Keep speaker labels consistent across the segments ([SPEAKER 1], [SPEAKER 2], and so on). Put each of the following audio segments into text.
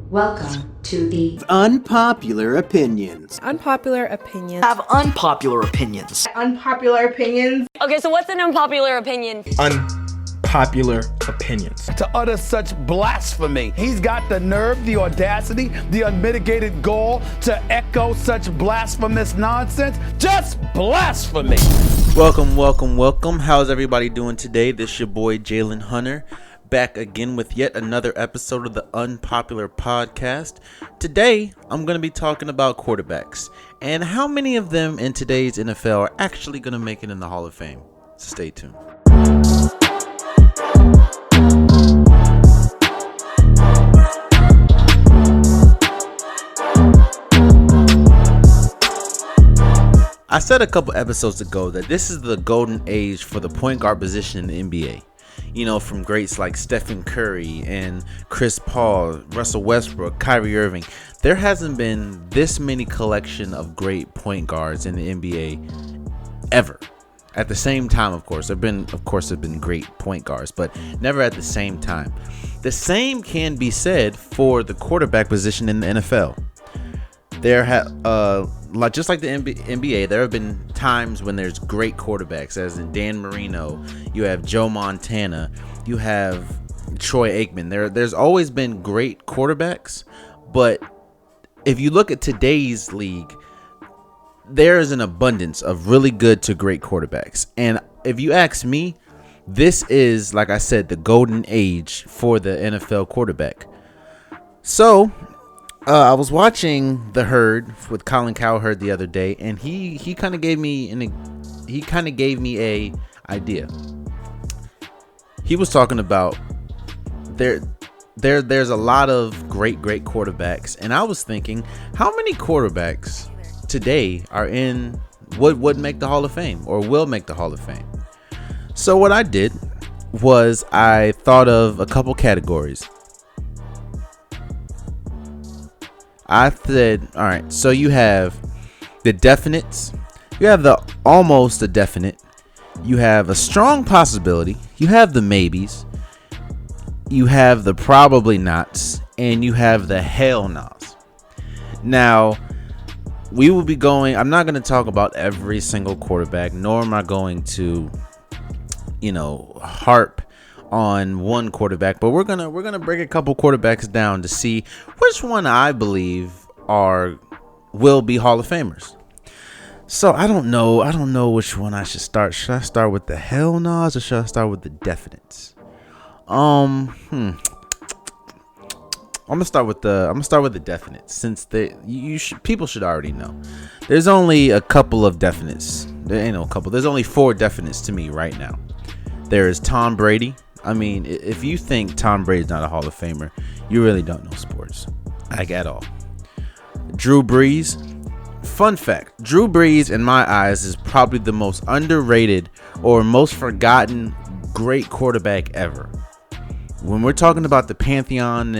[SPEAKER 1] Welcome to the
[SPEAKER 2] Unpopular Opinions.
[SPEAKER 3] Unpopular opinions.
[SPEAKER 4] Have unpopular opinions.
[SPEAKER 5] Unpopular opinions.
[SPEAKER 6] Okay, so what's an unpopular opinion?
[SPEAKER 7] Unpopular opinions.
[SPEAKER 8] To utter such blasphemy. He's got the nerve, the audacity, the unmitigated gall to echo such blasphemous nonsense. Just blasphemy.
[SPEAKER 9] Welcome. How's everybody doing today? This your boy Jalen Hunter, back again with yet another episode of the Unpopular Podcast. Today, I'm going to be talking about quarterbacks and how many of them in today's NFL are actually going to make it in the Hall of Fame. So stay tuned. I said a couple episodes ago that this is the golden age for the point guard position in the NBA. You know, from greats like Stephen Curry and Chris Paul, Russell Westbrook, Kyrie Irving. There hasn't been this many collection of great point guards in the NBA ever. At the same time, of course, there have been great point guards, but never at the same time. The same can be said for the quarterback position in the NFL. Just like the NBA, there have been times when there's great quarterbacks, as in Dan Marino, you have Joe Montana, you have Troy Aikman. There's always been great quarterbacks, but if you look at today's league, there is an abundance of really good to great quarterbacks. And if you ask me, this is, like I said, the golden age for the NFL quarterback. So I was watching The Herd with Colin Cowherd the other day, and he kind of gave me a idea. He was talking about there's a lot of great quarterbacks, and I was thinking, how many quarterbacks today are in would make the Hall of Fame or will make the Hall of Fame? So what I did was I thought of a couple categories. I said, all right, so you have the definites, you have the almost a definite, you have a strong possibility, you have the maybes, you have the probably nots, and you have the hell no's. Now, we will be I'm not going to talk about every single quarterback, nor am I going to, harp on one quarterback, but we're gonna break a couple quarterbacks down to see which one I believe will be Hall of Famers. So I don't know which one I should start. Should I start with the hell no's or should I start with the definites? I'm gonna start with the definites, since people should already know. There's only a couple of definites. There ain't no couple. There's only 4 definites to me right now. There is Tom Brady. I mean, if you think Tom Brady's not a Hall of Famer, you really don't know sports, like at all. Drew Brees. Fun fact, Drew Brees, in my eyes, is probably the most underrated or most forgotten great quarterback ever. When we're talking about the pantheon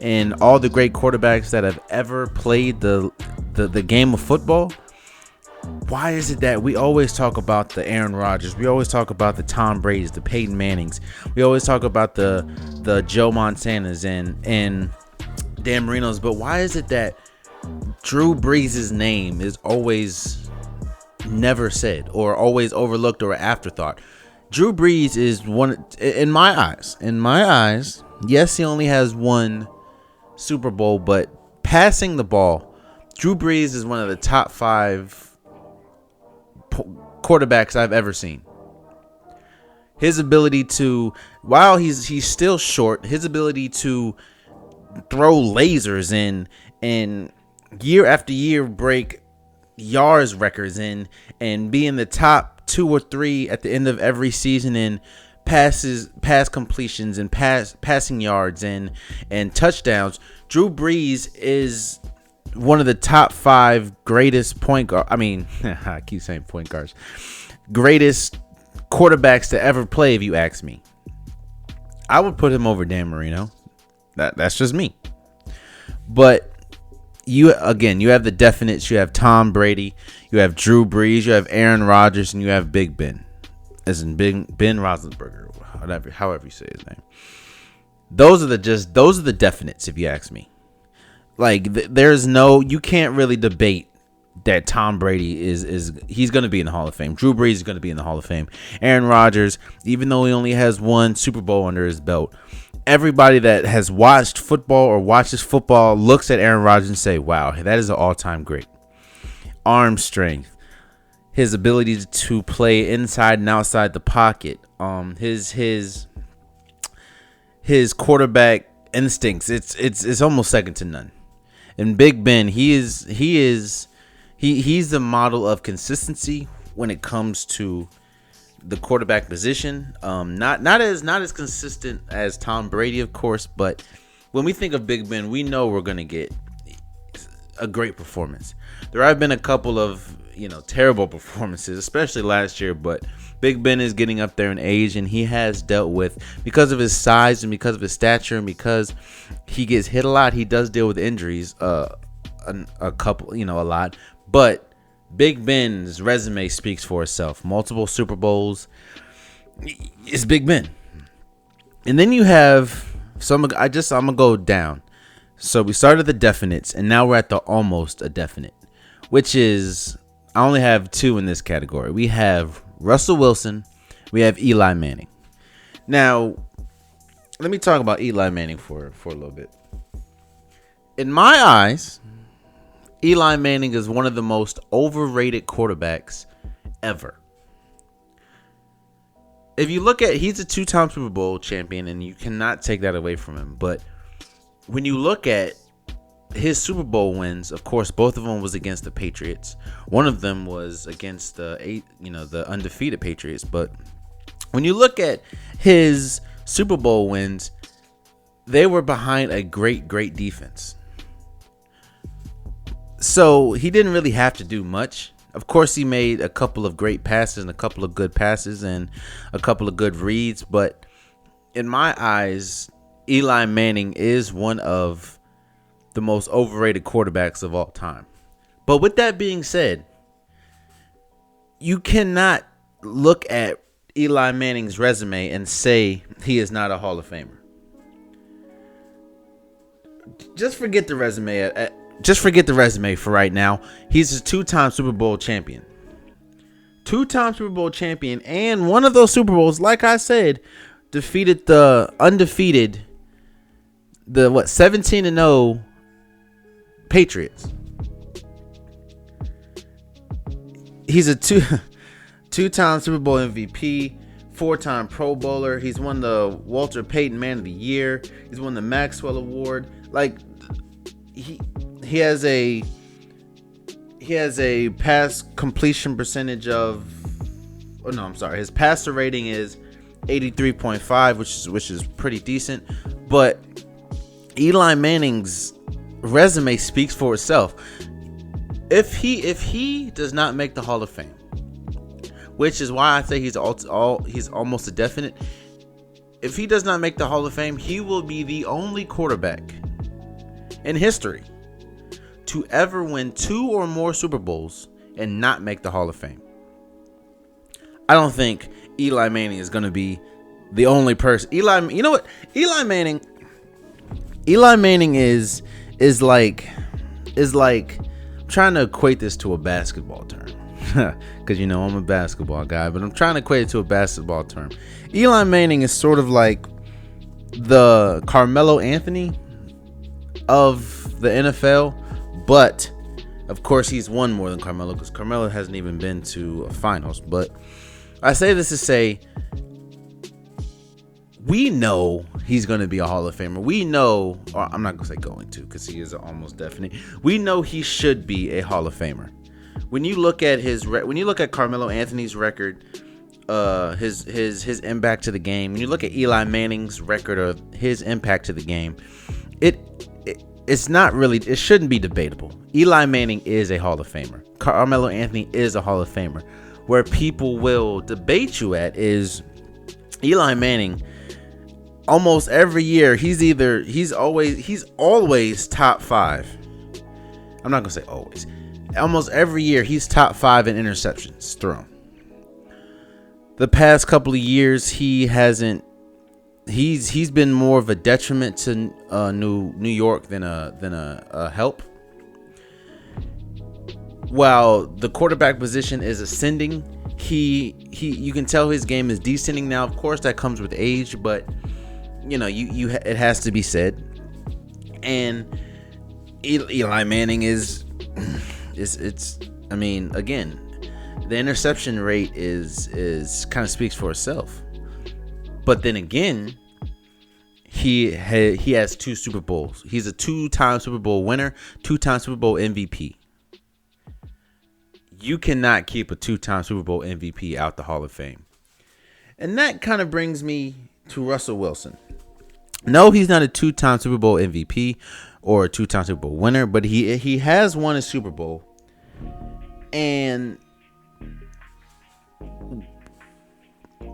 [SPEAKER 9] and all the great quarterbacks that have ever played the game of football, why is it that we always talk about the Aaron Rodgers, we always talk about the Tom Brady's, the Peyton Mannings, we always talk about the Joe Montanas and Dan Marinos, but why is it that Drew Brees' name is always never said or always overlooked or an afterthought? Drew Brees is one, in my eyes, yes, he only has one Super Bowl, but passing the ball, Drew Brees is one of the top 5 quarterbacks I've ever seen. His ability to, while he's still short, his ability to throw lasers and year after year break yards records and be in the top 2 or 3 at the end of every season in pass completions and passing yards and touchdowns. Drew Brees is one of the top 5 greatest point guard. I mean, I keep saying point guards. Greatest quarterbacks to ever play, if you ask me. I would put him over Dan Marino. That's just me. But you have the definites. You have Tom Brady. You have Drew Brees. You have Aaron Rodgers, and you have Big Ben, as in Ben Roethlisberger, however you say his name. Those are the definites, if you ask me. Like you can't really debate that Tom Brady he's going to be in the Hall of Fame. Drew Brees is going to be in the Hall of Fame. Aaron Rodgers, even though he only has one Super Bowl under his belt, everybody that has watched football or watches football looks at Aaron Rodgers and say, wow, that is an all-time great. Arm strength, his ability to play inside and outside the pocket, his quarterback instincts, it's almost second to none. And Big Ben, he's the model of consistency when it comes to the quarterback position. Not as consistent as Tom Brady, of course, but when we think of Big Ben, we know we're going to get a great performance. There have been a couple of, terrible performances, especially last year, but Big Ben is getting up there in age, and he has dealt with, because of his size and because of his stature and because he gets hit a lot, he does deal with injuries a lot. But Big Ben's resume speaks for itself. Multiple Super Bowls. It's Big Ben. And then you have I'm gonna go down. So we started the definites, and now we're at the almost a definite, which is, I only have two in this category. We have Russell Wilson. We have Eli Manning. Now, let me talk about Eli Manning for a little bit. In my eyes, Eli Manning is one of the most overrated quarterbacks ever. If you look at, he's a 2-time Super Bowl champion, and you cannot take that away from him. But when you look at his Super Bowl wins, of course, both of them was against the Patriots. One of them was against the undefeated Patriots. But when you look at his Super Bowl wins, they were behind a great defense. So he didn't really have to do much. Of course, he made a couple of great passes and a couple of good passes and a couple of good reads. But in my eyes, Eli Manning is one of the most overrated quarterbacks of all time. But with that being said, you cannot look at Eli Manning's resume and say he is not a Hall of Famer. Just forget the resume. Just forget the resume for right now. He's a 2-time Super Bowl champion. 2-time Super Bowl champion. And one of those Super Bowls, like I said, defeated the undefeated, 17-0 Patriots. He's a two-time Super Bowl MVP, 4-time Pro Bowler. He's won the Walter Payton Man of the Year. He's won the Maxwell Award. Like, he has a pass completion percentage of, his passer rating is 83.5, which is pretty decent. But Eli Manning's resume speaks for itself. If he does not make the Hall of Fame, which is why I say he's almost a definite. If he does not make the Hall of Fame, he will be the only quarterback in history to ever win 2 or more Super Bowls and not make the Hall of Fame. I don't think Eli Manning is going to be the only person. You know what? Eli Manning is like, I'm trying to equate this to a basketball term. Because I'm a basketball guy, but I'm trying to equate it to a basketball term. Eli Manning is sort of like the Carmelo Anthony of the NFL, but of course he's won more than Carmelo, because Carmelo hasn't even been to a finals. But I say this to say, we know he's going to be a Hall of Famer. We know, or I'm not going to say going to, because he is almost definite. We know he should be a Hall of Famer. When you look at Carmelo Anthony's record, his impact to the game, when you look at Eli Manning's record of his impact to the game, it's not really, it shouldn't be debatable. Eli Manning is a Hall of Famer. Carmelo Anthony is a Hall of Famer. Where people will debate you at is Eli Manning. Almost every year, he's always top 5. I'm not gonna say always. Almost every year, he's top 5 in interceptions thrown. The past couple of years, he hasn't he's been more of a detriment to New York than a help. While the quarterback position is ascending, you can tell his game is descending now. Of course, that comes with age, but it has to be said. And Eli Manning is I mean, again, the interception rate is kind of speaks for itself. But then again, he has 2 Super Bowls. He's a 2-time Super Bowl winner, 2-time Super Bowl MVP. You cannot keep a 2-time Super Bowl MVP out the Hall of Fame. And that kind of brings me to Russell Wilson. No, he's not a 2-time Super Bowl MVP or a 2-time Super Bowl winner, but he has won a Super Bowl. And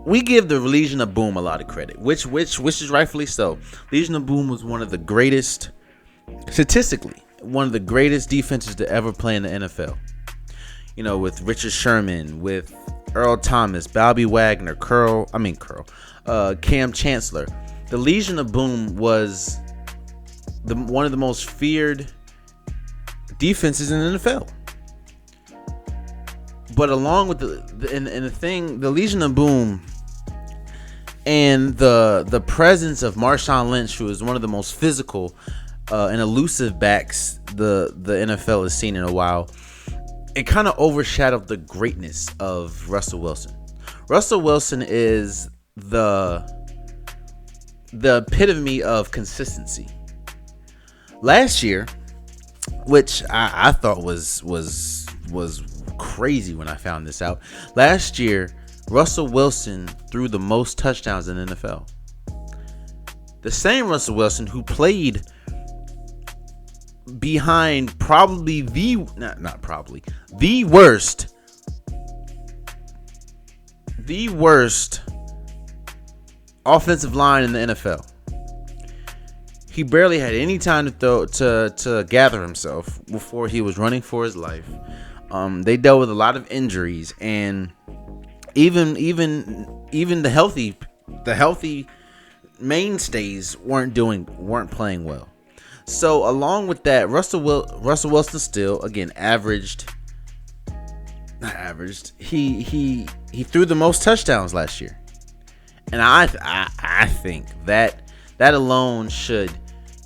[SPEAKER 9] we give the Legion of Boom a lot of credit, which is rightfully so. Legion of Boom was one of the greatest, statistically, one of the greatest defenses to ever play in the NFL. With Richard Sherman, with Earl Thomas, Bobby Wagner, Cam Chancellor. The Legion of Boom was one of the most feared defenses in the NFL. But along with the Legion of Boom and the presence of Marshawn Lynch, who is one of the most physical and elusive backs the NFL has seen in a while, it kind of overshadowed the greatness of Russell Wilson. Russell Wilson is the epitome of consistency. Last year, which I thought was crazy when I found this out. Last year, Russell Wilson threw the most touchdowns in the NFL. The same Russell Wilson who played behind probably the worst offensive line in the NFL. He barely had any time to gather himself before he was running for his life. They dealt with a lot of injuries, and even the healthy mainstays weren't playing well. So along with that, Russell Wilson still again he threw the most touchdowns last year, and I think that alone should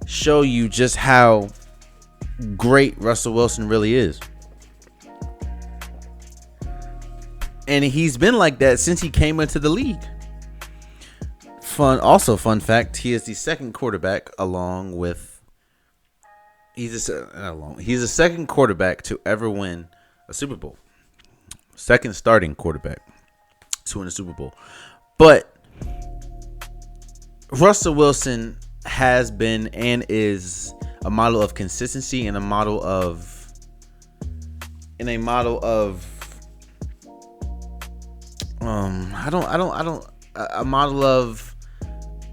[SPEAKER 9] show you just how great Russell Wilson really is. And he's been like that since he came into the league. Fun fact, he is the second quarterback he's the second quarterback to ever win a Super Bowl. Second starting quarterback to win a Super Bowl. But Russell Wilson has been and is a model of consistency and a model of a model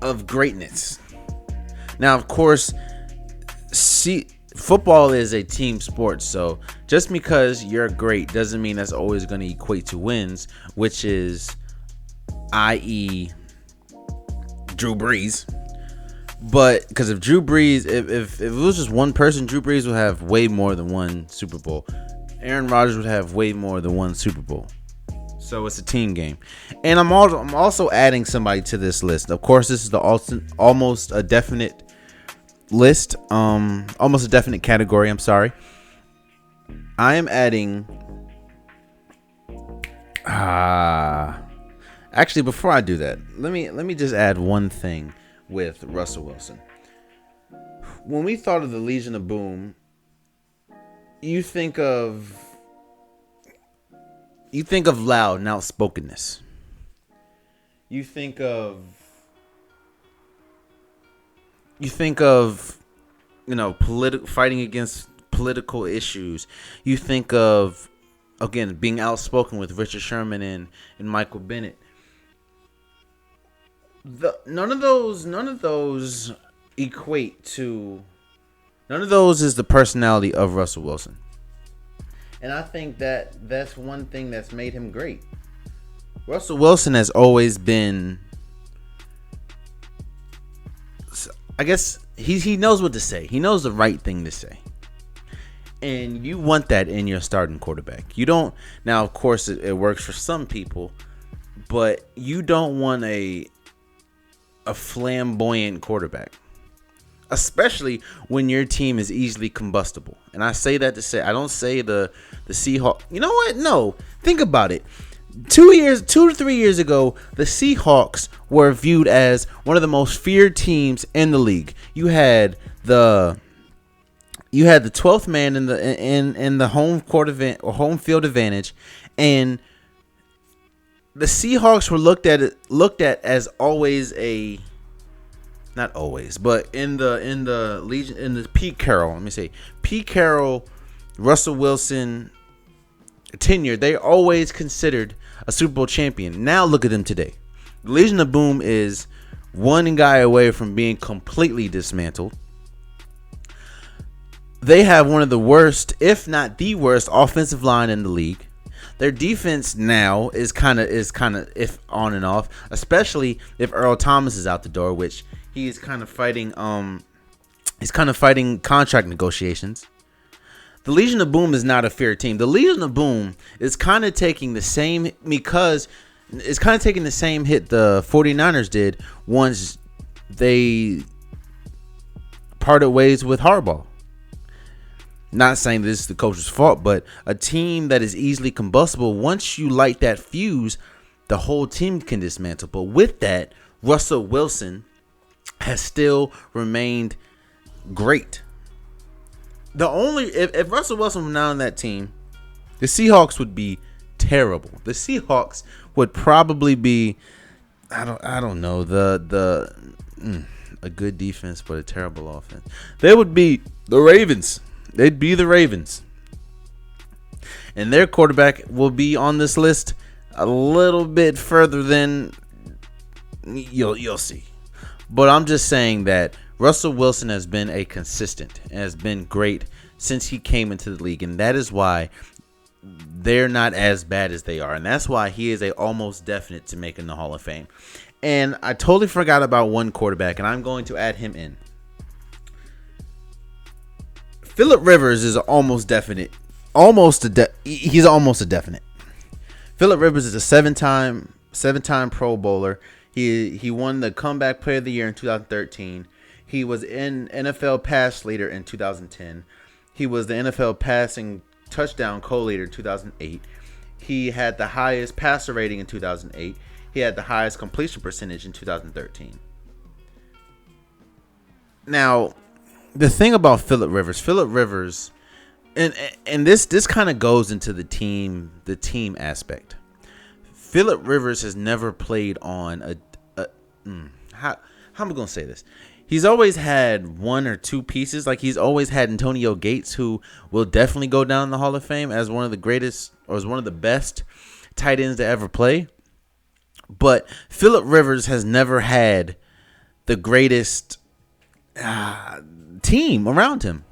[SPEAKER 9] of greatness. Now, of course, football is a team sport, so just because you're great doesn't mean that's always going to equate to wins, which is, i.e., Drew Brees. But because if Drew Brees, if it was just one person, Drew Brees would have way more than one Super Bowl. Aaron Rodgers would have way more than one Super Bowl. So it's a team game. And I'm also adding somebody to this list. Of course, this is the almost a definite list, almost a definite category. I'm sorry. I am adding. Actually, before I do that, let me just add one thing with Russell Wilson. When we thought of the Legion of Boom, you think of loud and outspokenness. You think of fighting against political issues. You think of, again, being outspoken with Richard Sherman and Michael Bennett. None of those equate to. None of those is the personality of Russell Wilson. And I think that's one thing that's made him great. Russell Wilson has always been I guess he knows what to say. He knows the right thing to say. And you want that in your starting quarterback. You don't. Now, of course, it works for some people, but you don't want a flamboyant quarterback, especially when your team is easily combustible. And I say that to say, I don't say the Seahawks. You know what? No, think about it. 2 to 3 years ago, the Seahawks were viewed as one of the most feared teams in the league. You had the 12th man in the home court event or home field advantage, and the Seahawks were looked at as always not always, but in the Pete Carroll, Russell Wilson tenure, they always considered a Super Bowl champion. Now look at them today. The Legion of Boom is one guy away from being completely dismantled. They have one of the worst, if not the worst, offensive line in the league. Their defense now is kind of if on and off, especially if Earl Thomas is out the door, which he's kind of fighting contract negotiations. The Legion of Boom is not a fair team. The Legion of Boom is kind of taking the same hit the 49ers did once they parted ways with Harbaugh. Not saying this is the coach's fault, but a team that is easily combustible, once you light that fuse, the whole team can dismantle. But with that, Russell Wilson has still remained great. If Russell Wilson was not on that team, the Seahawks would be terrible. The Seahawks would probably be, I don't know, a good defense but a terrible offense. They would be the Ravens. They'd be the Ravens. And their quarterback will be on this list a little bit further than you'll see. But I'm just saying that Russell Wilson has been a consistent and has been great since he came into the league. And that is why they're not as bad as they are. And that's why he is a almost definite to make in the Hall of Fame. And I totally forgot about one quarterback, and I'm going to add him in. Phillip Rivers is almost definite. He's almost a definite. Phillip Rivers is a seven-time Pro Bowler. He won the Comeback Player of the Year in 2013. He was in NFL pass leader in 2010. He was the NFL passing touchdown co-leader in 2008. He had the highest passer rating in 2008. He had the highest completion percentage in 2013. Now, the thing about Phillip Rivers, and this kind of goes into the team aspect. Phillip Rivers has never played on how am I going to say this? He's always had one or two pieces. Like, he's always had Antonio Gates, who will definitely go down in the Hall of Fame as one of the greatest, or as one of the best tight ends to ever play. But Phillip Rivers has never had the greatest team around him.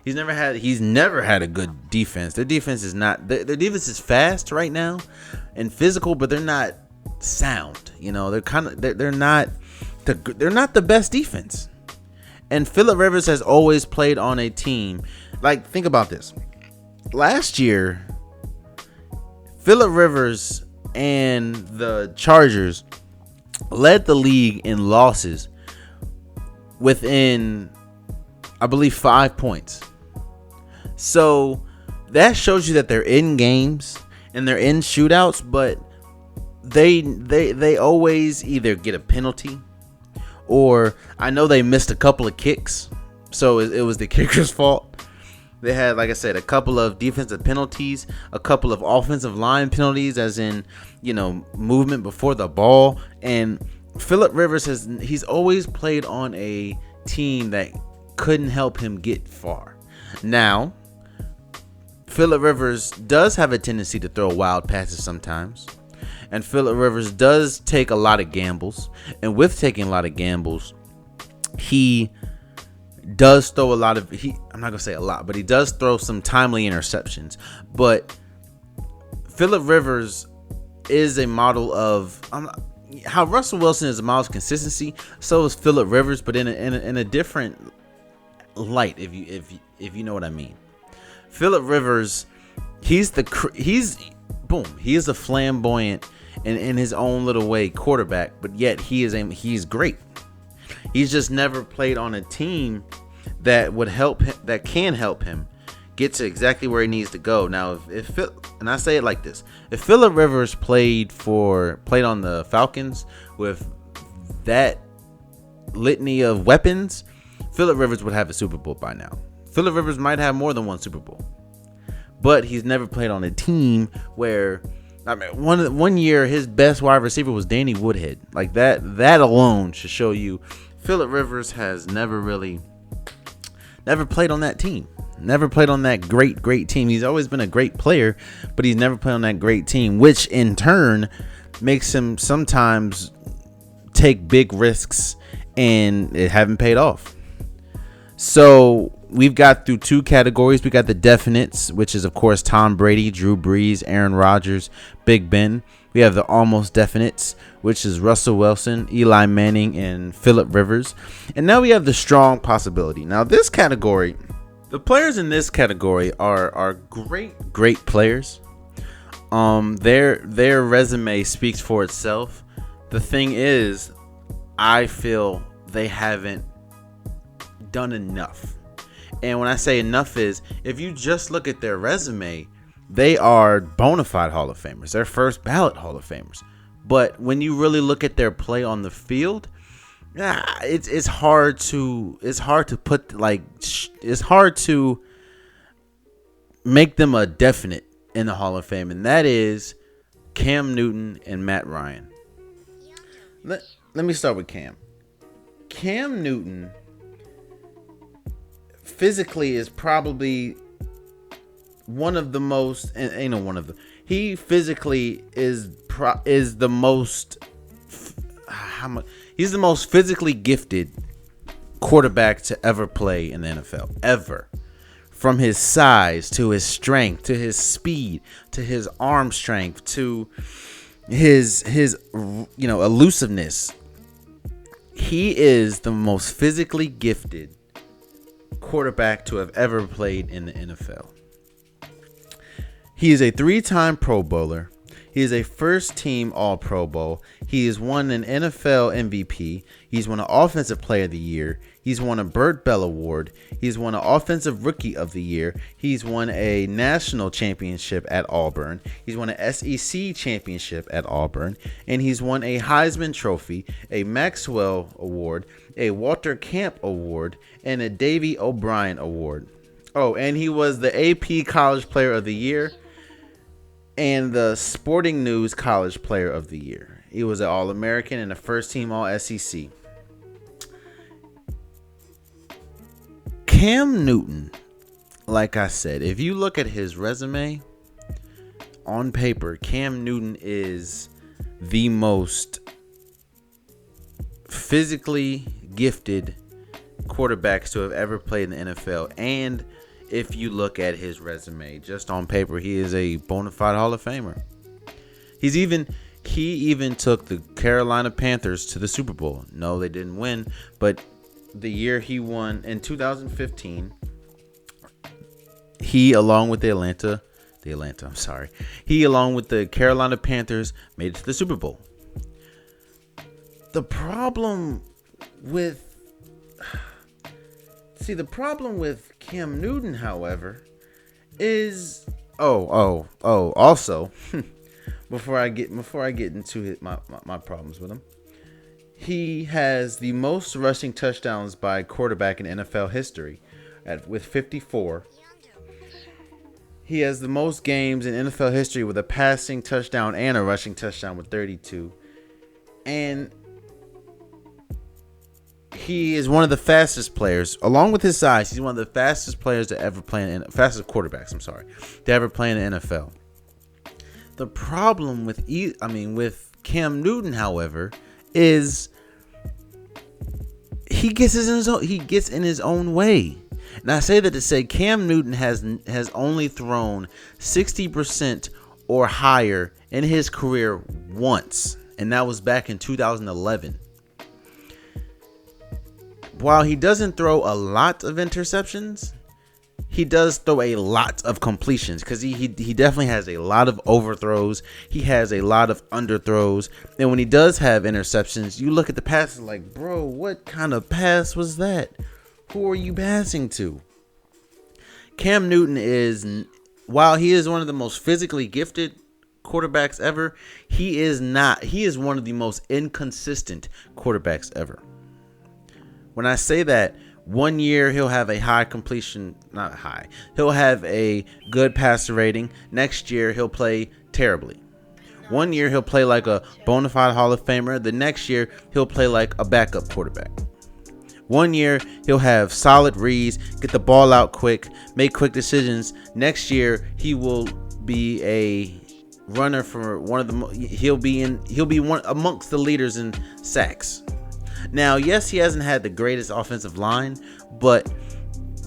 [SPEAKER 9] He's never had a good defense. Their defense is not. Their defense is fast right now and physical, but they're not sound. You know, they're not the best defense. And Phillip Rivers has always played on a team. Like, think about this. Last year, Phillip Rivers and the Chargers led the league in losses within, I believe, 5 points. So that shows you that they're in games and they're in shootouts, but they always either get a penalty, or I know they missed a couple of kicks, so it was the kicker's fault. They had, like I said, a couple of defensive penalties, a couple of offensive line penalties, as in, movement before the ball. And Phillip Rivers he's always played on a team that couldn't help him get far. Now, Phillip Rivers does have a tendency to throw wild passes sometimes. And Phillip Rivers does take a lot of gambles. And with taking a lot of gambles, he does throw I'm not going to say a lot, but he does throw some timely interceptions. But Phillip Rivers is a model of, how Russell Wilson is a model of consistency, so is Phillip Rivers, but in a different light, if you know what I mean. Phillip Rivers, he is a flamboyant in his own little way quarterback, but yet he's great. He's just never played on a team that would help him, that can help him get to exactly where he needs to go. Now, and I say it like this: if Phillip Rivers played on the Falcons with that litany of weapons, Phillip Rivers would have a Super Bowl by now. Phillip Rivers might have more than one Super Bowl, but he's never played on a team where, I mean, one year his best wide receiver was Danny Woodhead. Like that alone should show you Phillip Rivers has never played on that team. Never played on that great team. He's always been a great player, but he's never played on that great team, which in turn makes him sometimes take big risks and it haven't paid off. So we've got through two categories. We got the definites, which is of course Tom Brady, Drew Brees, Aaron Rodgers, Big Ben. We have the almost definites, which is Russell Wilson, Eli Manning, and Phillip Rivers. And now we have the strong possibility. Now this category, the players in this category are great players. Their resume speaks for itself. The thing is, I feel they haven't done enough. And when I say enough is, if you just look at their resume, they are bona fide Hall of Famers. They're first ballot Hall of Famers. But when you really look at their play on the field, it's hard to make them a definite in the Hall of Fame, and that is Cam Newton and Matt Ryan. Let me start with Cam. Cam Newton physically is probably one of the most, he physically is the most, he's the most physically gifted quarterback to ever play in the NFL, ever. From his size to his strength to his speed to his arm strength to his elusiveness, he is the most physically gifted quarterback to have ever played in the NFL. He is a 3-time Pro Bowler. He is a first-team All-Pro Bowl. He has won an NFL MVP. He's won an Offensive Player of the Year. He's won a Burt Bell Award. He's won an Offensive Rookie of the Year. He's won a National Championship at Auburn. He's won an SEC Championship at Auburn. And he's won a Heisman Trophy, a Maxwell Award, a Walter Camp Award, and a Davey O'Brien Award. Oh, and he was the AP College Player of the Year and the Sporting News College Player of the Year. He was an All-American and a first-team All-SEC. Cam Newton, like I said, if you look at his resume on paper, Cam Newton is the most physically gifted quarterbacks to have ever played in the NFL. And if you look at his resume just on paper, he is a bona fide Hall of Famer. He even took the Carolina Panthers to the Super Bowl. No, they didn't win, but the year he won in 2015, he along with the Carolina Panthers made it to the Super Bowl. The problem with Cam Newton, however, is also before I get into my problems with him, he has the most rushing touchdowns by quarterback in NFL history with 54. He has the most games in NFL history with a passing touchdown and a rushing touchdown with 32. And he is one of the fastest players, along with his size. He's one of the fastest players to ever play fastest quarterbacks, to ever play in the NFL. The problem with Cam Newton, however, is he gets in his own way. And I say that to say Cam Newton has only thrown 60% or higher in his career once. and that was back in 2011. While he doesn't throw a lot of interceptions, he does throw a lot of completions because he definitely has a lot of overthrows. He has a lot of underthrows. And when he does have interceptions, you look at the passes like, bro, what kind of pass was that? Who are you passing to? Cam Newton is, while he is one of the most physically gifted quarterbacks ever, he is one of the most inconsistent quarterbacks ever. When I say that, 1 year he'll have a high completion, not high, he'll have a good passer rating. Next year he'll play terribly. 1 year he'll play like a bona fide Hall of Famer. The next year he'll play like a backup quarterback. 1 year he'll have solid reads, get the ball out quick, make quick decisions. Next year he will be a runner for one of the, he'll be one amongst the leaders in sacks. Now, yes, he hasn't had the greatest offensive line, but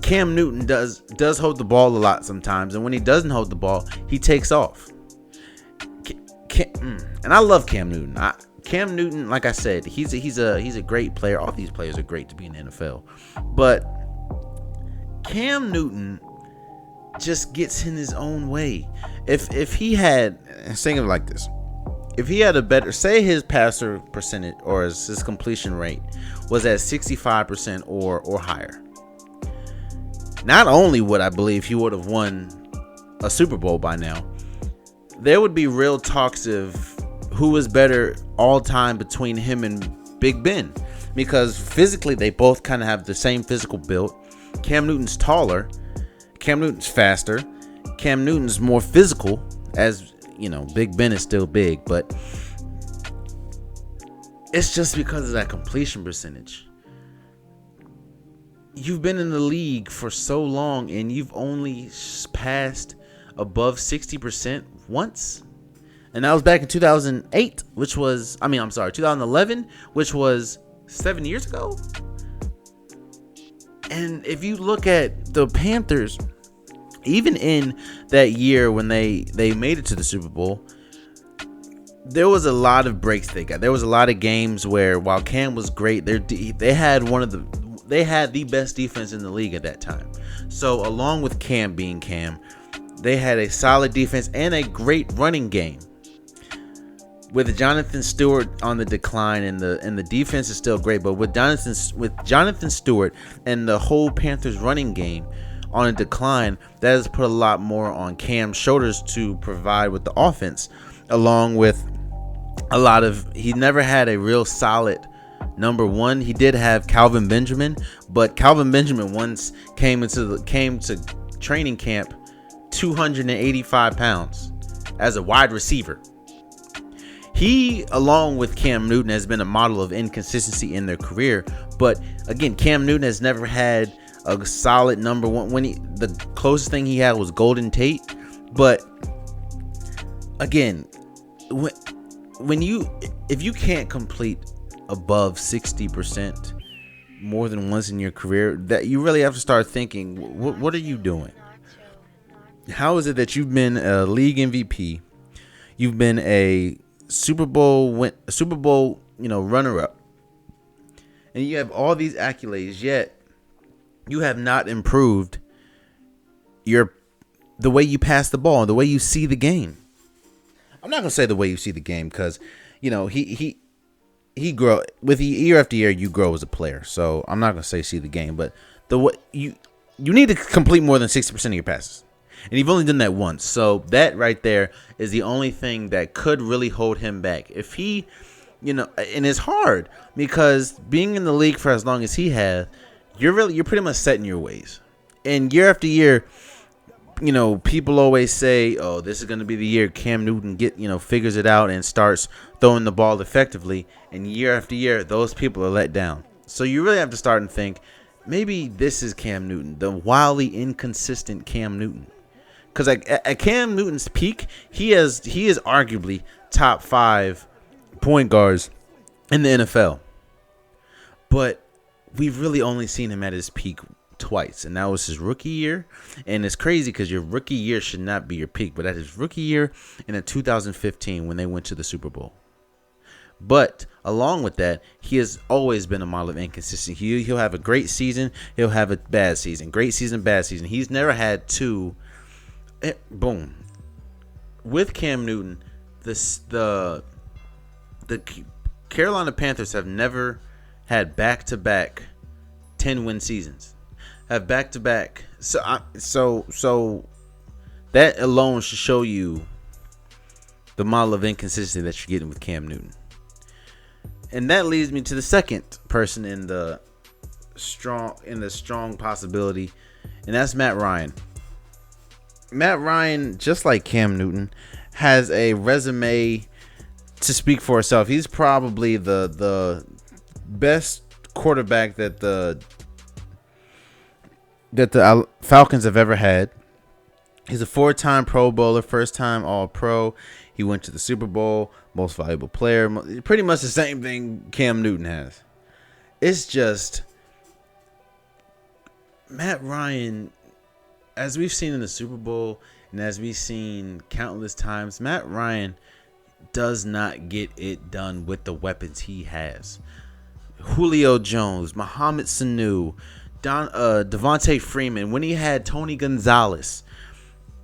[SPEAKER 9] Cam Newton does hold the ball a lot sometimes, and when he doesn't hold the ball, he takes off. And I love Cam Newton. Cam Newton, like I said, he's a great player. All these players are great to be in the NFL, but Cam Newton just gets in his own way. If he had, think of it like this. If he had a better, say his passer percentage or his completion rate was at 65% or higher, not only would I believe he would have won a Super Bowl by now, there would be real talks of who was better all time between him and Big Ben, because physically they both kind of have the same physical build. Cam Newton's taller, Cam Newton's faster, Cam Newton's more physical, as you know, Big Ben is still big, but it's just because of that completion percentage. You've been in the league for so long and you've only passed above 60% once. And that was back in 2008, 2011, which was 7 years ago. And if you look at the Panthers, even in that year when they made it to the Super Bowl, there was a lot of breaks they got. There was a lot of games where, while Cam was great, they had the best defense in the league at that time. So along with Cam being Cam, they had a solid defense and a great running game. With Jonathan Stewart on the decline, and the defense is still great, but with Jonathan Stewart and the whole Panthers running game on a decline, that has put a lot more on Cam's shoulders to provide with the offense, along with he never had a real solid number one. He did have Calvin Benjamin, but Calvin Benjamin once came to training camp 285 pounds as a wide receiver. He, along with Cam Newton, has been a model of inconsistency in their career, but again, Cam Newton has never had a solid number one. The closest thing he had was Golden Tate, but again, if you can't complete above 60% more than once in your career, that you really have to start thinking, what are you doing? How is it that you've been a league MVP, you've been a Super Bowl runner-up, and you have all these accolades, yet you have not improved the way you pass the ball, the way you see the game. I'm not gonna say the way you see the game, because he grow with year after year. You grow as a player, so I'm not gonna say see the game, but the way you need to complete more than 60% of your passes, and you've only done that once. So that right there is the only thing that could really hold him back. If he, and it's hard because being in the league for as long as he has, you're pretty much set in your ways. And year after year, people always say, "Oh, this is going to be the year Cam Newton figures it out and starts throwing the ball effectively." And year after year, those people are let down. So you really have to start and think, maybe this is Cam Newton, the wildly inconsistent Cam Newton. Because at Cam Newton's peak, he is arguably top 5 point guards in the NFL. But we've really only seen him at his peak twice, and that was his rookie year. And it's crazy because your rookie year should not be your peak, but at his rookie year and in 2015 when they went to the Super Bowl. But along with that, he has always been a model of inconsistency. He'll have a great season, he'll have a bad season. Great season, bad season. He's never had two. Boom. With Cam Newton, the Carolina Panthers have never had back-to-back 10-win seasons. Have back-to-back. So that alone should show you the model of inconsistency that you're getting with Cam Newton. And that leads me to the second person in the strong possibility, and that's Matt Ryan. Matt Ryan, just like Cam Newton, has a resume to speak for itself. He's probably the best quarterback that the Falcons have ever had. He's a 4-time Pro Bowler, first-time All-Pro. He went to the Super Bowl, most valuable player. Pretty much the same thing Cam Newton has. It's just Matt Ryan, as we've seen in the Super Bowl and as we've seen countless times, Matt Ryan does not get it done with the weapons he has. Julio Jones, Mohamed Sanu, Devontae Freeman, when he had Tony Gonzalez,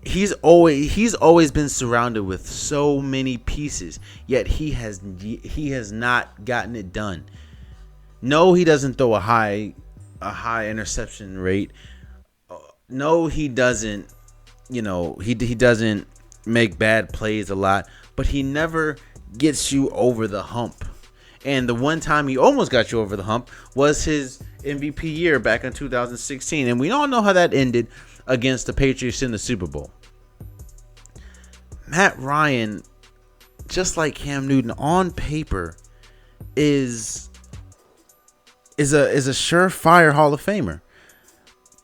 [SPEAKER 9] he's always been surrounded with so many pieces, yet he has not gotten it done. No, he doesn't throw a high interception rate. No, he doesn't. He doesn't make bad plays a lot, but he never gets you over the hump. And the one time he almost got you over the hump was his MVP year back in 2016, and we all know how that ended against the Patriots in the Super Bowl. Matt Ryan, just like Cam Newton, on paper is a surefire Hall of Famer.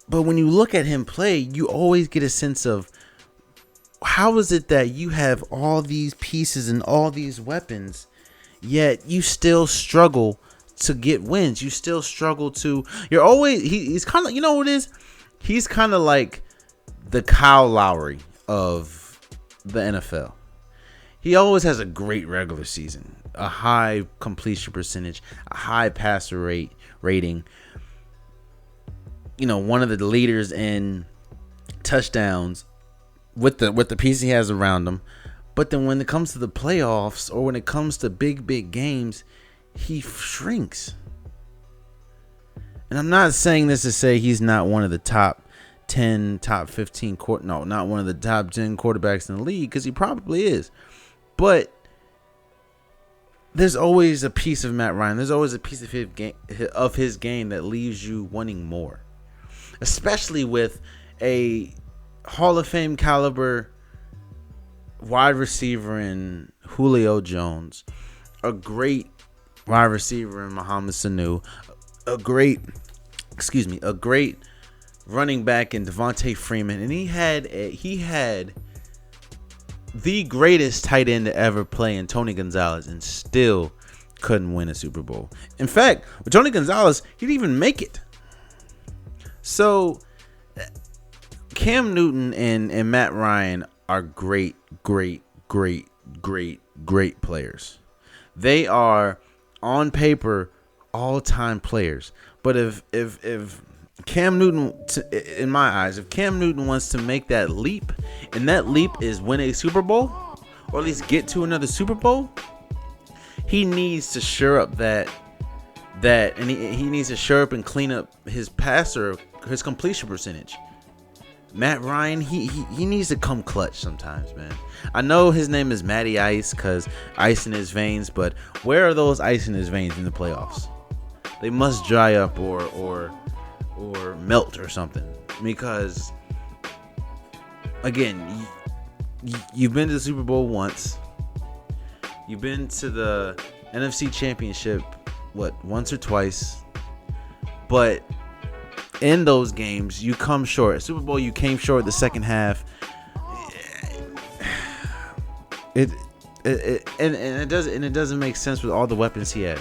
[SPEAKER 9] But when you look at him play, you always get a sense of, how is it that you have all these pieces and all these weapons, yet you still struggle to get wins? You still struggle to. He's kind of, you know what it is? He's kind of like the Kyle Lowry of the NFL. He always has a great regular season, a high completion percentage, a high passer rating. One of the leaders in touchdowns with the piece he has around him. But then when it comes to the playoffs or when it comes to big games, he shrinks. And I'm not saying this to say he's not one of the top 10, top 15 not one of the top 10 quarterbacks in the league, because he probably is. But there's always a piece of Matt Ryan. There's always a piece of his game that leaves you wanting more. Especially with a Hall of Fame caliber wide receiver in Julio Jones, a great wide receiver in Mohamed Sanu, a great running back in Devontae Freeman, and he had the greatest tight end to ever play in Tony Gonzalez, and still couldn't win a Super Bowl. In fact, with Tony Gonzalez, he didn't even make it. So Cam Newton and Matt Ryan are great players. They are, on paper, all-time players. But if Cam Newton, in my eyes, if Cam Newton wants to make that leap, and that leap is win a Super Bowl, or at least get to another Super Bowl, he needs to shore up and he needs to shore up and clean up his his completion percentage. Matt Ryan, he needs to come clutch sometimes, man. I know his name is Matty Ice because ice in his veins, but where are those ice in his veins in the playoffs? They must dry up or melt or something, because again, you've been to the Super Bowl once. You've been to the NFC Championship once or twice, but in those games you come short. Super Bowl, you came short the second half. It doesn't make sense with all the weapons he has,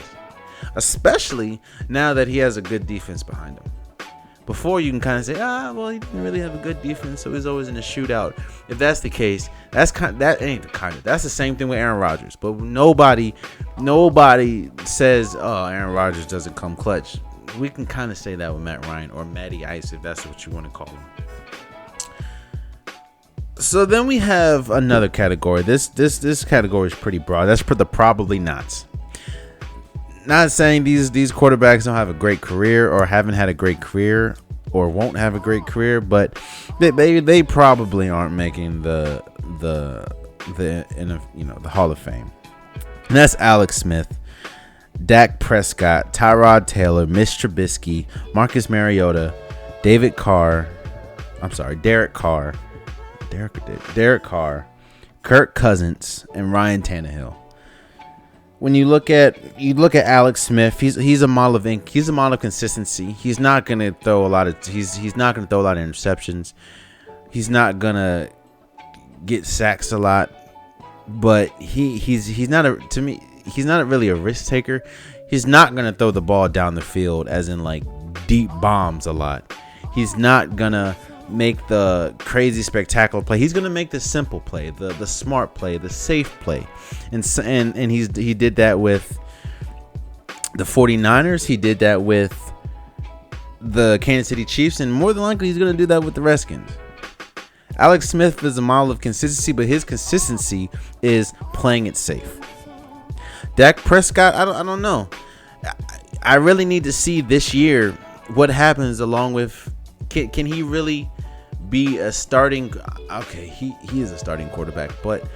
[SPEAKER 9] especially now that he has a good defense behind him. Before, you can kind of say, well, he didn't really have a good defense, so he's always in a shootout. If that's the case, that's the same thing with Aaron Rodgers. But nobody says, Aaron Rodgers doesn't come clutch. We can kind of say that with Matt Ryan or Matty Ice, if that's what you want to call him. So then we have another category. This category is pretty broad. That's for the probably nots. Not saying these quarterbacks don't have a great career or haven't had a great career or won't have a great career, but they probably aren't making the Hall of Fame. And that's Alex Smith, Dak Prescott, Tyrod Taylor, Mitch Trubisky, Marcus Mariota, Derek Carr, Kirk Cousins, and Ryan Tannehill. When you look at Alex Smith, he's a model of he's a model of consistency. He's not gonna throw a lot of interceptions. He's not gonna get sacks a lot, but he's not really a risk taker. He's not gonna throw the ball down the field as in like deep bombs a lot. He's not gonna make the crazy spectacular play. He's gonna make the simple play, the smart play, the safe play, and he did that with the 49ers. He did that with the Kansas City Chiefs, and more than likely he's gonna do that with the Redskins. Alex Smith is a model of consistency, but his consistency is playing it safe. Dak Prescott, I don't know. I really need to see this year what happens along with. Can he really be a starting? Okay, he is a starting quarterback, but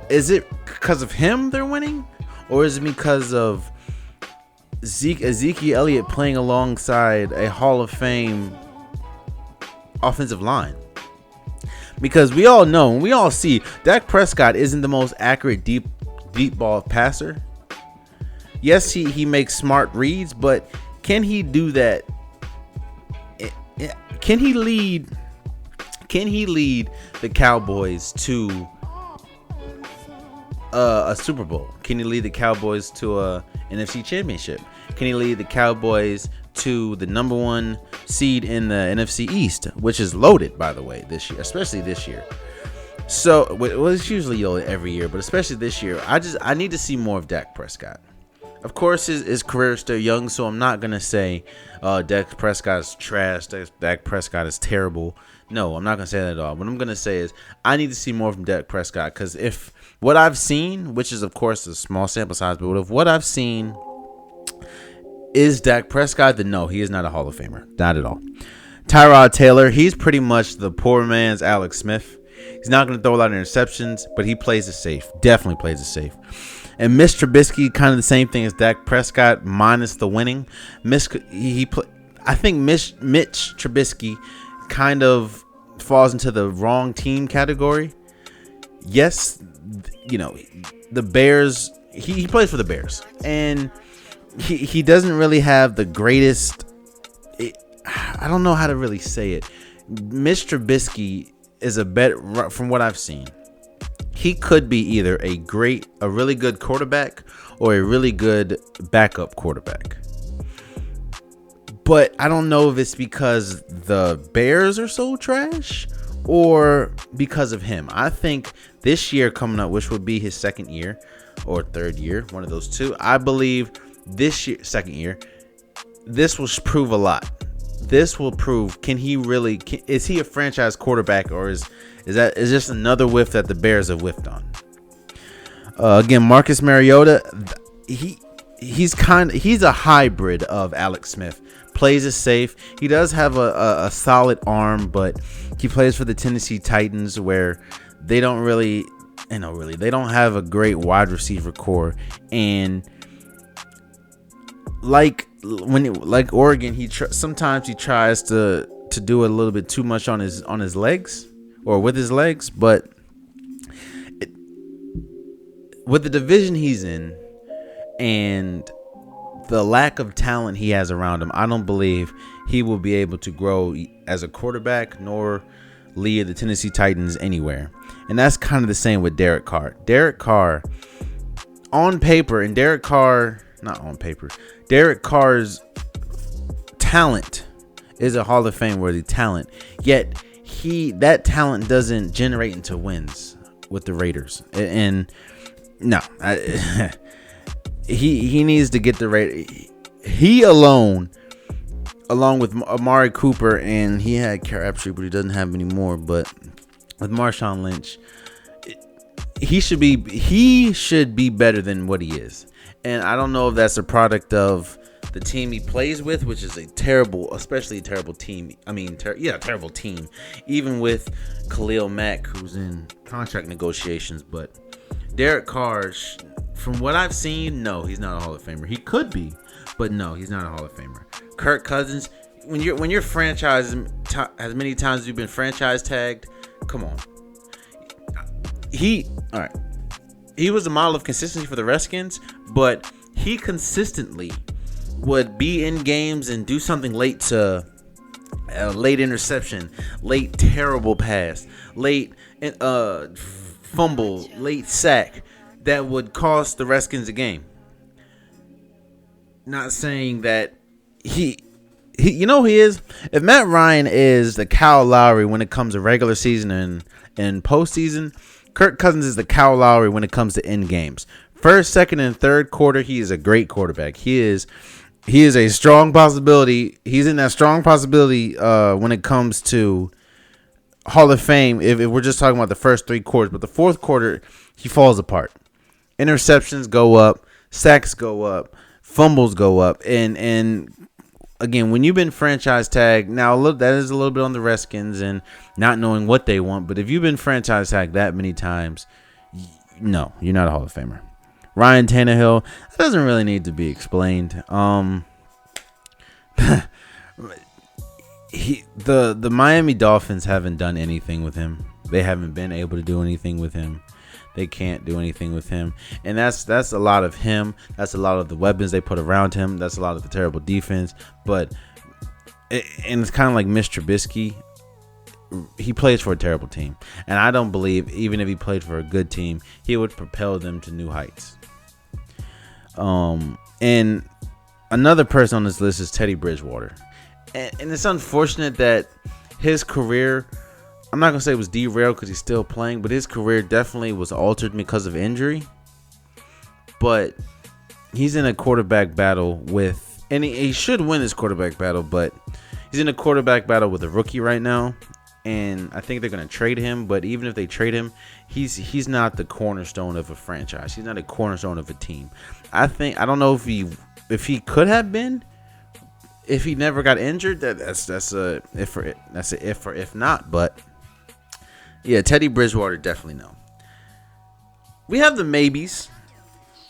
[SPEAKER 9] is it because of him they're winning, or is it because of Ezekiel Elliott playing alongside a Hall of Fame offensive line? Because we all know, we all see, Dak Prescott isn't the most accurate deep ball passer. Yes, he makes smart reads, but can he do that? Can he lead the Cowboys to a Super Bowl? Can he lead the Cowboys to a NFC Championship? Can he lead the Cowboys to the number 1 seed in the NFC East, which is loaded, by the way, this year, especially this year? So, well, it's usually loaded every year, but especially this year, I need to see more of Dak Prescott. Of course, his career is still young, so I'm not going to say Dak Prescott is trash, Dak Prescott is terrible. No, I'm not going to say that at all. What I'm going to say is I need to see more from Dak Prescott, because if what I've seen, which is, of course, a small sample size, but if what I've seen is Dak Prescott, then no, he is not a Hall of Famer. Not at all. Tyrod Taylor, he's pretty much the poor man's Alex Smith. He's not going to throw a lot of interceptions, but he plays it safe. Definitely plays it safe. And Mitch Trubisky, kind of the same thing as Dak Prescott, minus the winning. I think Mitch Trubisky kind of falls into the wrong team category. Yes, the Bears. He plays for the Bears, and he doesn't really have the greatest. I don't know how to really say it. Mitch Trubisky is a better, from what I've seen. He could be either a really good quarterback or a really good backup quarterback. But I don't know if it's because the Bears are so trash or because of him. I think this year coming up, which would be his second year or third year, one of those two, I believe this year, second year, this will prove a lot. This will prove, is he a franchise quarterback, or is just another whiff that the Bears have whiffed on? Again, Marcus Mariota, he's a hybrid of Alex Smith. Plays it safe. He does have a solid arm, but he plays for the Tennessee Titans, where they don't really, they don't have a great wide receiver core, and like Oregon, sometimes he tries to do a little bit too much on his legs or with his legs, but with the division he's in and the lack of talent he has around him, I don't believe he will be able to grow as a quarterback nor lead the Tennessee Titans anywhere. And that's kind of the same with Derek Carr. Derek Carr on paper, and Derek Carr's talent is a Hall of Fame worthy talent. Yet that talent doesn't generate into wins with the Raiders. And no, he needs to get the Raiders. He along with Amari Cooper, and he had Crabtree, but he doesn't have any more. But with Marshawn Lynch, he should be better than what he is. And I don't know if that's a product of the team he plays with, which is especially a terrible team. Terrible team. Even with Khalil Mack, who's in contract negotiations. But Derek Carr, from what I've seen, no, he's not a Hall of Famer. He could be, but no, he's not a Hall of Famer. Kirk Cousins, when you're franchised as many times as you've been franchise tagged, come on. He was a model of consistency for the Redskins, but he consistently would be in games and do something late to late interception, late terrible pass, late fumble, late sack that would cost the Redskins a game. Not saying that he you know who he is? If Matt Ryan is the Kyle Lowry when it comes to regular season and postseason, Kirk Cousins is the Kyle Lowry when it comes to end games. First, second, and third quarter, he is a great quarterback. He is a strong possibility. He's in that strong possibility when it comes to Hall of Fame if we're just talking about the first three quarters. But the fourth quarter, he falls apart. Interceptions go up. Sacks go up. Fumbles go up. And again, when you've been franchise tagged, now that is a little bit on the Redskins and not knowing what they want. But if you've been franchise tagged that many times, no, you're not a Hall of Famer. Ryan Tannehill, that doesn't really need to be explained. The Miami Dolphins haven't done anything with him. They haven't been able to do anything with him. They can't do anything with him. And that's a lot of him. That's a lot of the weapons they put around him. That's a lot of the terrible defense. And it's kind of like Mitch Trubisky. He plays for a terrible team. And I don't believe, even if he played for a good team, he would propel them to new heights. And another person on this list is Teddy Bridgewater. And it's unfortunate that his career, I'm not going to say it was derailed because he's still playing, but his career definitely was altered because of injury. But he's in a quarterback battle and he should win this quarterback battle, but he's in a quarterback battle with a rookie right now. And I think they're going to trade him, but even if they trade him, he's not the cornerstone of a franchise. He's not a cornerstone of a team. I don't know if he could have been if he never got injured. That's a if or if not. But yeah, Teddy Bridgewater definitely no. We have the maybes,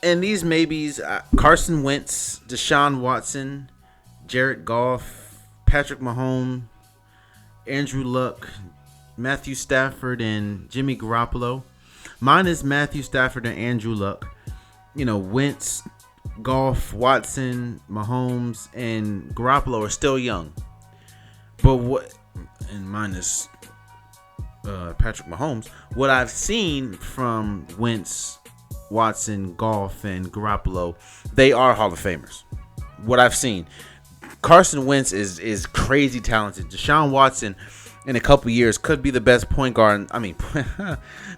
[SPEAKER 9] and these maybes: Carson Wentz, Deshaun Watson, Jared Goff, Patrick Mahomes, Andrew Luck, Matthew Stafford, and Jimmy Garoppolo. Mine is Matthew Stafford and Andrew Luck. Wentz, Goff, Watson, Mahomes, and Garoppolo are still young. And mine is Patrick Mahomes. What I've seen from Wentz, Watson, Goff, and Garoppolo, they are Hall of Famers. What I've seen. Carson Wentz is crazy talented. Deshaun Watson in a couple years could be the best point guard.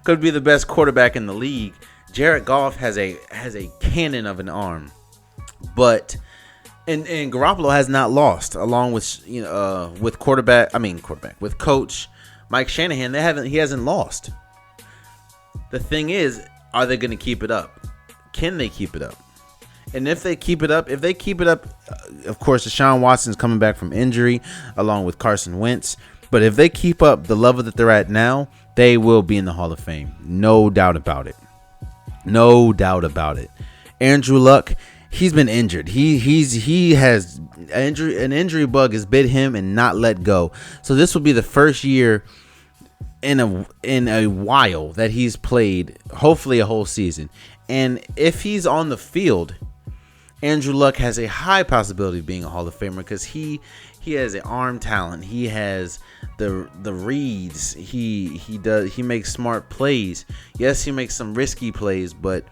[SPEAKER 9] Could be the best quarterback in the league. Jared Goff has a cannon of an arm, but and Garoppolo has not lost, along with with with coach Mike Shanahan. He hasn't lost. The thing is, are they going to keep it up? Can they keep it up? And if they keep it up, of course, Deshaun Watson's coming back from injury along with Carson Wentz. But if they keep up the level that they're at now, they will be in the Hall of Fame. No doubt about it. No doubt about it. Andrew Luck, he's been injured. He has an injury bug has bit him and not let go. So this will be the first year in a while that he's played, hopefully a whole season. And if he's on the field, Andrew Luck has a high possibility of being a Hall of Famer because he has an arm talent. He has the reads. He makes smart plays. Yes, he makes some risky plays, but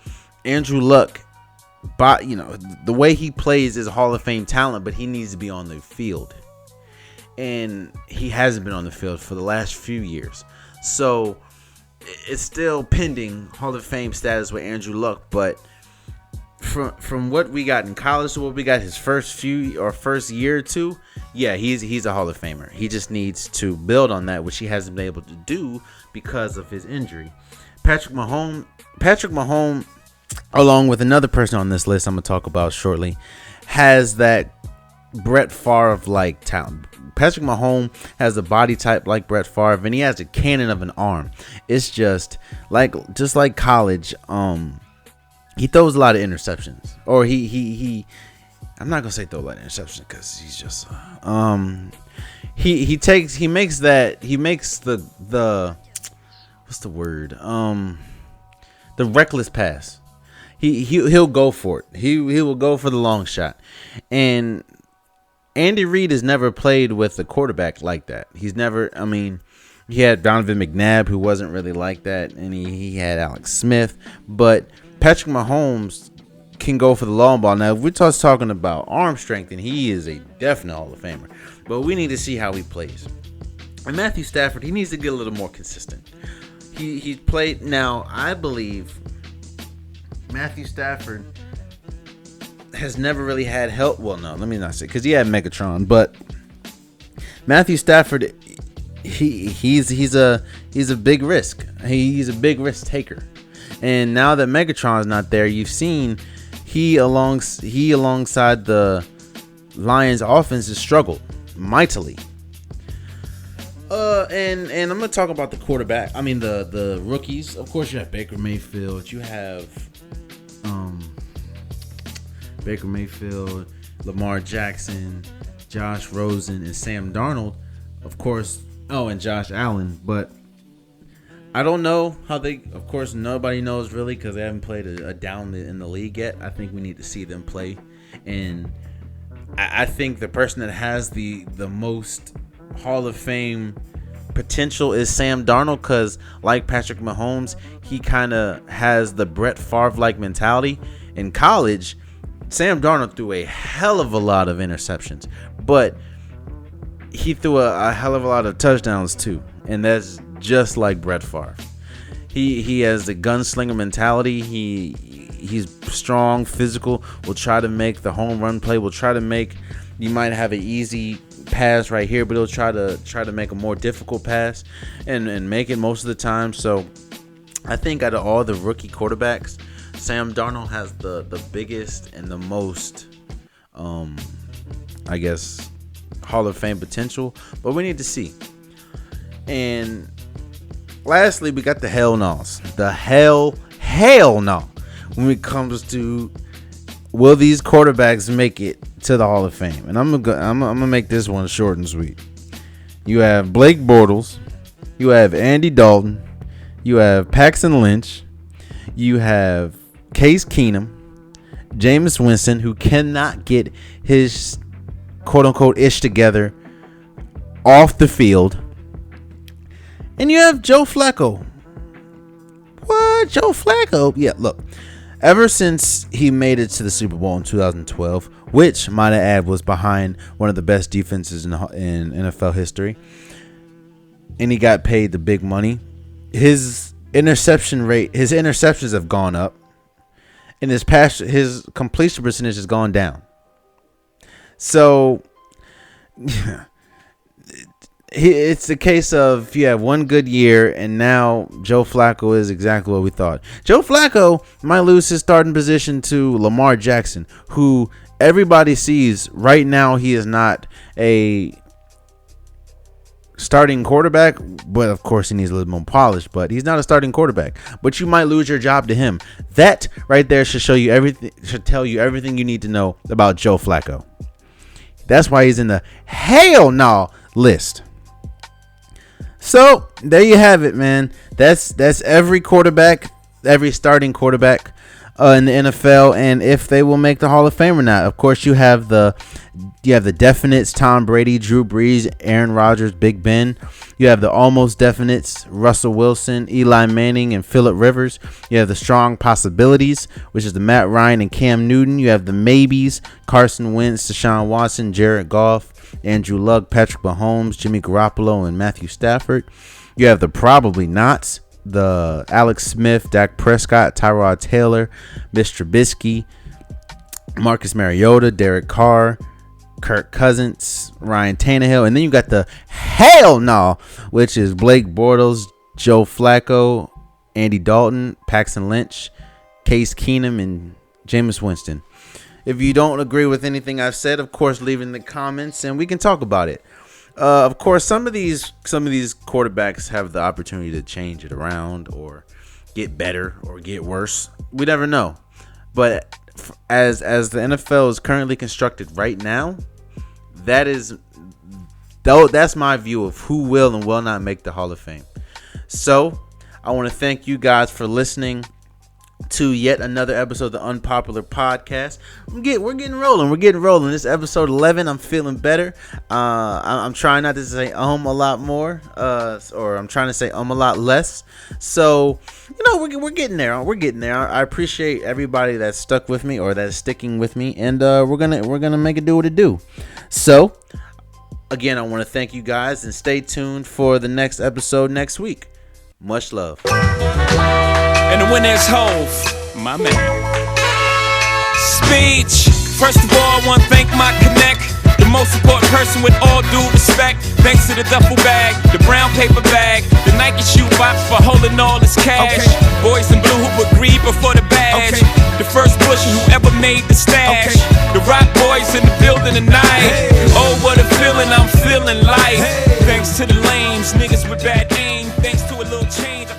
[SPEAKER 9] Andrew Luck, the way he plays is a Hall of Fame talent, but he needs to be on the field. and he hasn't been on the field for the last few years. So it's still pending Hall of Fame status with Andrew Luck, but from what we got in college to what we got his first year or two, yeah, he's a Hall of Famer. He just needs to build on that, which he hasn't been able to do because of his injury. Patrick Mahomes, along with another person on this list I'm gonna talk about shortly, has that Brett Favre-like talent. Patrick Mahomes has a body type like Brett Favre, and he has a cannon of an arm. It's just like college. He throws a lot of interceptions, or he I'm not gonna say throw a lot of interceptions because he's just he makes the what's the word, the reckless pass. He'll go for it. He will go for the long shot. And Andy Reid has never played with a quarterback like that. He's never, I mean, he had Donovan McNabb, who wasn't really like that, and he had Alex Smith, but Patrick Mahomes can go for the long ball. Now, if we're just talking about arm strength, and he is a definite Hall of Famer, but we need to see how he plays. And Matthew Stafford, he needs to get a little more consistent. He played, now I believe Matthew Stafford has never really had help. Well, no, let me not say, because he had Megatron, but Matthew Stafford, he's a big risk. He's a big risk taker. And now that Megatron's not there, you've seen he alongside the Lions offense has struggled mightily. And I'm gonna talk about the quarterback. I mean the rookies. Of course, you have Baker Mayfield. You have Baker Mayfield, Lamar Jackson, Josh Rosen, and Sam Darnold. Of course, and Josh Allen. But I don't know how they. Of course, nobody knows really because they haven't played a down in the league yet. I think we need to see them play, and I think the person that has the most Hall of Fame potential is Sam Darnold, because like Patrick Mahomes, he kind of has the Brett Favre-like mentality. In college, Sam Darnold threw a hell of a lot of interceptions, but he threw a hell of a lot of touchdowns too, and that's just like Brett Favre. He has the gunslinger mentality. He's strong, physical, will try to make the home run play, will try to make, you might have an easy pass right here, but he'll try to make a more difficult pass and make it most of the time. So I think out of all the rookie quarterbacks, Sam Darnold has the biggest and the most I guess Hall of Fame potential, but we need to see. And lastly, we got the hell no's. The hell no when it comes to will these quarterbacks make it to the Hall of Fame. And I'm gonna make this one short and sweet. You have Blake Bortles, you have Andy Dalton, you have Paxton Lynch, you have Case Keenum, Jameis Winston, who cannot get his quote-unquote ish together off the field, and you have Joe Flacco. What? Joe Flacco? Yeah, look. Ever since he made it to the Super Bowl in 2012, which, might I add, was behind one of the best defenses in NFL history, and he got paid the big money, his interceptions have gone up, and his completion percentage has gone down. So, it's a case of you have one good year, and now Joe Flacco is exactly what we thought. Joe Flacco might lose his starting position to Lamar Jackson, who everybody sees right now he is not a starting quarterback, but of course he needs a little more polish, but he's not a starting quarterback. But you might lose your job to him. That right there should tell you everything you need to know about Joe Flacco. That's why he's in the hell no list. So there you have it, man. That's every quarterback, every starting quarterback. in the NFL, and if they will make the Hall of Fame or not. Of course, you have the definites: Tom Brady, Drew Brees, Aaron Rodgers, Big Ben. You have the almost definites: Russell Wilson, Eli Manning, and Phillip Rivers. You have the strong possibilities, which is the Matt Ryan and Cam Newton. You have the maybes: Carson Wentz, Deshaun Watson, Jared Goff, Andrew Luck, Patrick Mahomes, Jimmy Garoppolo, and Matthew Stafford. You have the probably nots: the Alex Smith, Dak Prescott, Tyrod Taylor, Mr. Trubisky, Marcus Mariota, Derek Carr, Kirk Cousins, Ryan Tannehill. And then you got the hell no, which is Blake Bortles, Joe Flacco, Andy Dalton, Paxton Lynch, Case Keenum, and Jameis Winston. If you don't agree with anything I've said, of course, leave it in the comments and we can talk about it. Of course, some of these quarterbacks have the opportunity to change it around or get better or get worse. We never know. But as the NFL is currently constructed right now, that's my view of who will and will not make the Hall of Fame. So I want to thank you guys for listening to yet another episode of the Unpopular Podcast. We're getting rolling. This is episode 11. I'm feeling better. I'm trying not to say a lot more, or I'm trying to say a lot less. So, we're getting there. I appreciate everybody that's stuck with me or that's sticking with me, and we're gonna make it do what it do. So, again, I want to thank you guys and stay tuned for the next episode next week. Much love.
[SPEAKER 1] And the winner is Hove, my man. Speech. First of all, I want to thank my connect, the most important person with all due respect. Thanks to the duffel bag, the brown paper bag, the Nike shoe box for holding all this cash. Boys in blue who agreed before the badge. The first Bush who ever made the stash. The rock boys in the building tonight. Oh, what a feeling, I'm feeling like. Thanks to the lames, niggas with bad aim. Thanks to a little change.